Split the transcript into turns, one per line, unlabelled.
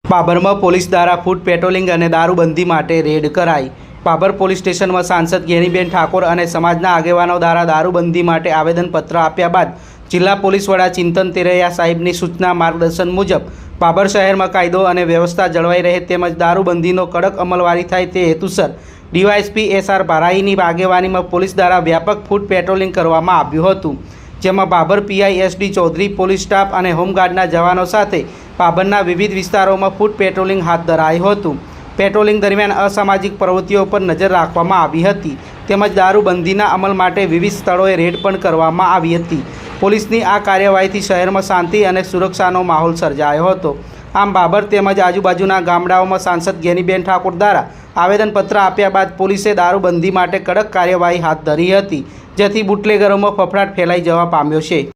બાબરમાં police દ્વારા food patrolling અને દારૂબંધી માટે રેડ કરાઈ। બાબર પોલીસ સ્ટેશનમાં સાંસદ ગેનીબેન ઠાકોર અને સમાજના આગેવાનો દ્વારા દારૂબંધી માટે આવેદનપત્ર આપ્યા બાદ જિલ્લા પોલીસ વડા ચિંતન તેરૈયા સાહેબની સૂચના માર્ગદર્શન મુજબ બાબર શહેરમાં કાયદો અને વ્યવસ્થા જળવાઈ રહે તેમજ દારૂબંધીનો કડક અમલવારી થાય તે હેતુસર ડીવાયએસપી એસઆર ભારાઈની આગેવાનીમાં પોલીસ દ્વારા વ્યાપક ફૂડ પેટ્રોલિંગ કરવામાં આવ્યું હતું, જેમાં Babar PI SD Chaudhary, police staff અને હોમગાર્ડના જવાનો સાથે બાબરના વિવિધ વિસ્તારોમાં ફૂડ પેટ્રોલિંગ હાથ ધરાયું હતું। પેટ્રોલિંગ દરમિયાન અસામાજિક પ્રવૃત્તિઓ પર નજર રાખવામાં આવી હતી તેમજ દારૂબંધીના અમલ માટે વિવિધ સ્થળોએ રેડ પણ કરવામાં આવી હતી। પોલીસની આ કાર્યવાહીથી શહેરમાં શાંતિ અને સુરક્ષાનો માહોલ સર્જાયો હતો। આમ બાબર તેમજ આજુબાજુના ગામડાઓમાં સાંસદ ગેનીબેન ઠાકોર દ્વારા આવેદનપત્ર આપ્યા બાદ પોલીસે દારૂબંધી માટે કડક કાર્યવાહી હાથ ધરી હતી, જેથી બુટલેગરોમાં ફફડાટ ફેલાઈ જવા પામ્યો છે।